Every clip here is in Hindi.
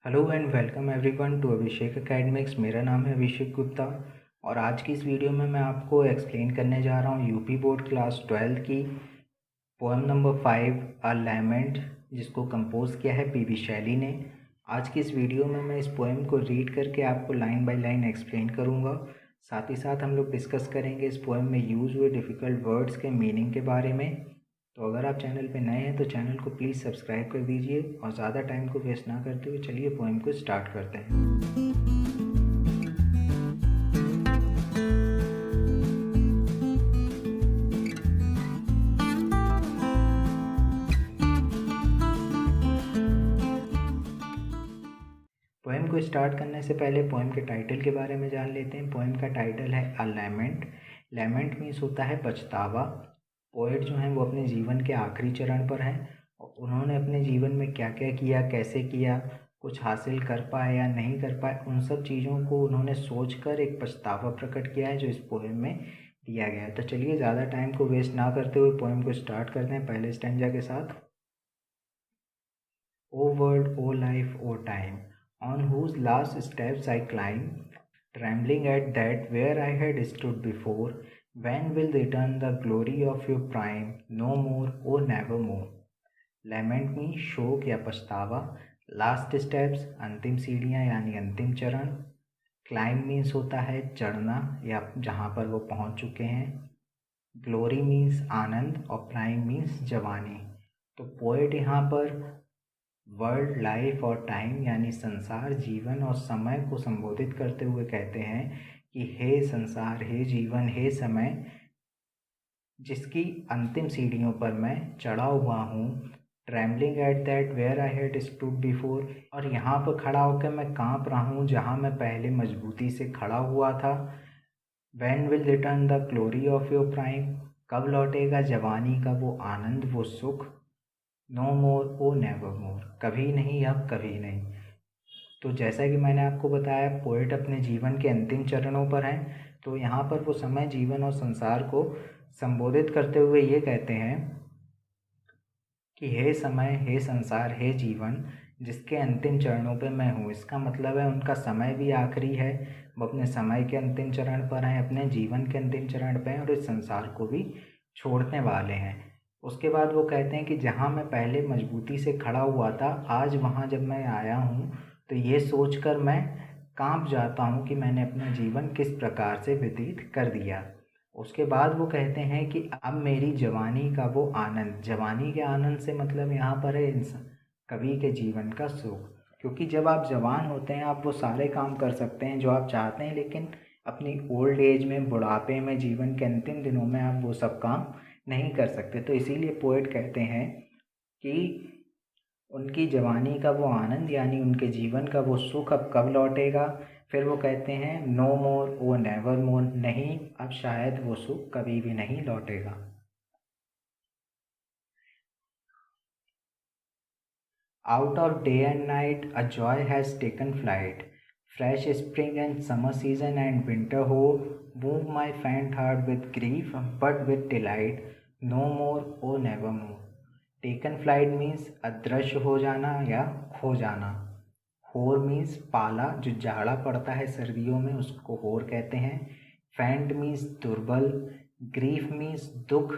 Hello and welcome everyone to Abhishek Academics. मेरा नाम है अभिषेक गुप्ता और आज की इस वीडियो में मैं आपको एक्सप्लेन करने जा रहा हूँ यूपी बोर्ड क्लास 12 की पोएम नंबर 5 अ लैमेंट, जिसको कंपोज किया है पीबी शैली ने। आज की इस वीडियो में मैं इस पोएम को रीड करके आपको लाइन बाय लाइन एक्सप्लेन करूँगा। साथ ही साथ हम लोग डिस्कस करेंगे इस पोएम में यूज़ हुए डिफ़िकल्ट वर्ड्स के मीनिंग के बारे में। तो अगर आप चैनल पे नए हैं तो चैनल को प्लीज़ सब्सक्राइब कर दीजिए और ज़्यादा टाइम को वेस्ट ना करते हुए चलिए पोएम को स्टार्ट करते हैं। पोएम को स्टार्ट करने से पहले पोएम के टाइटल के बारे में जान लेते हैं। पोएम का टाइटल है अ लैमेंट। लैमेंट मीन्स होता है पछतावा। पोएट जो हैं वो अपने जीवन के आखिरी चरण पर हैं और उन्होंने अपने जीवन में क्या क्या किया, कैसे किया, कुछ हासिल कर पाए या नहीं कर पाए, उन सब चीज़ों को उन्होंने सोचकर एक पछतावा प्रकट किया है जो इस पोएम में दिया गया है। तो चलिए ज़्यादा टाइम को वेस्ट ना करते हुए पोएम को स्टार्ट करते हैं पहले स्टैंजा के साथ। O world, O life, O time, on whose last steps I climb, trembling at that where I had stood before. When will return the glory of your prime? No more, oh never more. Lament में शोक या पछतावा, लास्ट स्टेप्स अंतिम सीढ़ियाँ यानी अंतिम चरण, क्लाइम मीन्स होता है चढ़ना या जहाँ पर वो पहुँच चुके हैं, ग्लोरी मीन्स आनंद और प्राइम मीन्स जवानी। तो पोएट यहाँ पर वर्ल्ड, लाइफ और टाइम यानी संसार, जीवन और समय को संबोधित करते हुए कहते हैं कि हे संसार, हे जीवन, हे समय, जिसकी अंतिम सीढ़ियों पर मैं चढ़ा हुआ हूँ। Trembling at that where I had stood before, और यहाँ पर खड़ा होकर मैं काँप रहा हूँ जहाँ मैं पहले मजबूती से खड़ा हुआ था। When will return the glory of your prime, कब लौटेगा जवानी का वो आनंद, वो सुख। नो मोर, ओ नेवर मोर, कभी नहीं अब कभी नहीं। तो जैसा कि मैंने आपको बताया पोएट अपने जीवन के अंतिम चरणों पर हैं, तो यहाँ पर वो समय, जीवन और संसार को संबोधित करते हुए ये कहते हैं कि हे समय, हे संसार, हे जीवन, जिसके अंतिम चरणों पे मैं हूँ। इसका मतलब है उनका समय भी आखिरी है, वो अपने समय के अंतिम चरण पर हैं, अपने जीवन के अंतिम चरण पर हैं और इस संसार को भी छोड़ने वाले हैं। उसके बाद वो कहते हैं कि जहाँ मैं पहले मजबूती से खड़ा हुआ था, आज वहाँ जब मैं आया हूँ तो ये सोचकर मैं कांप जाता हूँ कि मैंने अपना जीवन किस प्रकार से व्यतीत कर दिया। उसके बाद वो कहते हैं कि अब मेरी जवानी का वो आनंद, जवानी के आनंद से मतलब यहाँ पर है कवि के जीवन का सुख। क्योंकि जब आप जवान होते हैं आप वो सारे काम कर सकते हैं जो आप चाहते हैं, लेकिन अपनी ओल्ड एज में, बुढ़ापे में, जीवन के अंतिम दिनों में आप वो सब काम नहीं कर सकते। तो इसीलिए पोएट कहते हैं कि उनकी जवानी का वो आनंद यानी उनके जीवन का वो सुख अब कब लौटेगा। फिर वो कहते हैं नो मोर, ओ नेवर मोर, नहीं अब शायद वो सुख कभी भी नहीं लौटेगा। Out of day and night a joy has taken flight, fresh spring and summer season and winter hoar move my faint heart with grief but with delight, no more, oh never more. Taken flight means अदृश्य हो जाना या खो जाना। होर मीन्स पाला, जो जाड़ा पड़ता है सर्दियों में उसको होर कहते हैं। फैंट मीन्स दुर्बल, ग्रीफ मीन्स दुख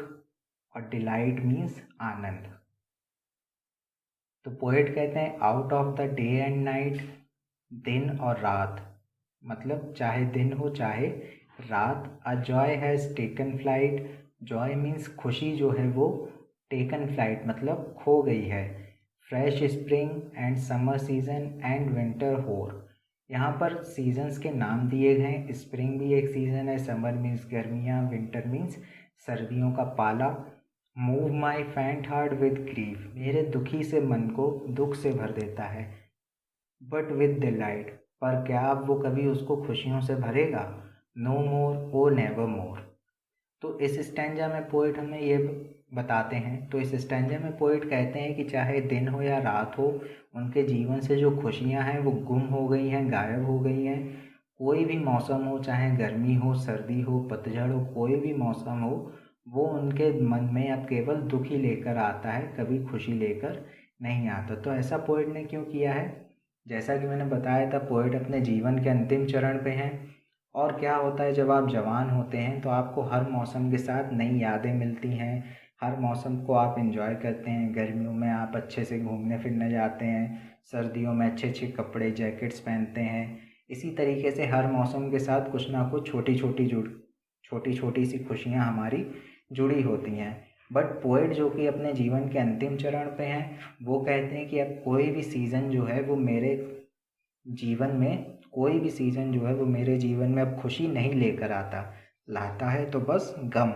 और डिलाइट मीन्स आनंद। तो पोएट कहते हैं out of the day and night, दिन और रात, मतलब चाहे दिन हो चाहे रात। अ joy has taken flight, Joy means खुशी जो है वो टेकन फ्लाइट मतलब खो गई है। Fresh spring and summer season and winter होर, यहाँ पर सीजन्स के नाम दिए गए हैं। स्प्रिंग भी एक सीज़न है, समर मीन्स गर्मियाँ, विंटर मीन्स सर्दियों का पाला। Move my faint heart with grief, मेरे दुखी से मन को दुख से भर देता है। बट विद डिलाइट, पर क्या अब वो कभी उसको खुशियों से भरेगा। नो मोर, ओ नेवर मोर। तो इस स्टैंजा में पोएट हमें ये बताते हैं, तो इस स्टैंजा में पोएट कहते हैं कि चाहे दिन हो या रात हो, उनके जीवन से जो खुशियां हैं वो गुम हो गई हैं, गायब हो गई हैं। कोई भी मौसम हो, चाहे गर्मी हो, सर्दी हो, पतझड़ हो, कोई भी मौसम हो, वो उनके मन में अब केवल दुख ही लेकर आता है, कभी खुशी लेकर नहीं आता। तो ऐसा पोएट ने क्यों किया है, जैसा कि मैंने बताया था, पोएट अपने जीवन के अंतिम चरण पे हैं। और क्या होता है, जब आप जवान होते हैं तो आपको हर मौसम के साथ नई यादें मिलती हैं, हर मौसम को आप एंजॉय करते हैं। गर्मियों में आप अच्छे से घूमने फिरने जाते हैं, सर्दियों में अच्छे अच्छे कपड़े जैकेट्स पहनते हैं। इसी तरीके से हर मौसम के साथ कुछ ना कुछ छोटी छोटी सी खुशियाँ हमारी जुड़ी होती हैं। बट पोएट जो कि अपने जीवन के अंतिम चरण पे हैं, वो कहते हैं कि अब कोई भी सीज़न जो है वो मेरे जीवन में कोई भी सीज़न जो है वो मेरे जीवन में अब खुशी नहीं लेकर लाता है तो बस गम।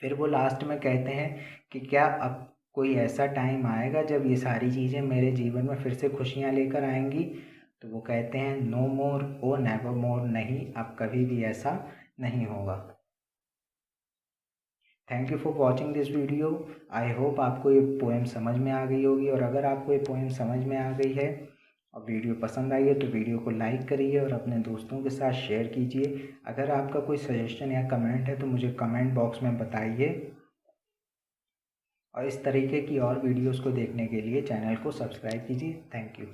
फिर वो लास्ट में कहते हैं कि क्या अब कोई ऐसा टाइम आएगा जब ये सारी चीज़ें मेरे जीवन में फिर से खुशियाँ लेकर आएंगी। तो वो कहते हैं नो मोर ओ नेवर मोर, नहीं अब कभी भी ऐसा नहीं होगा। Thank you for watching this video. I hope आपको ये पोएम समझ में आ गई होगी, और अगर आपको ये पोएम समझ में आ गई है और वीडियो पसंद आई है तो वीडियो को लाइक करिए और अपने दोस्तों के साथ शेयर कीजिए। अगर आपका कोई सजेशन या कमेंट है तो मुझे कमेंट बॉक्स में बताइए, और इस तरीके की और वीडियोस को देखने के लिए चैनल को सब्सक्राइब कीजिए। Thank you.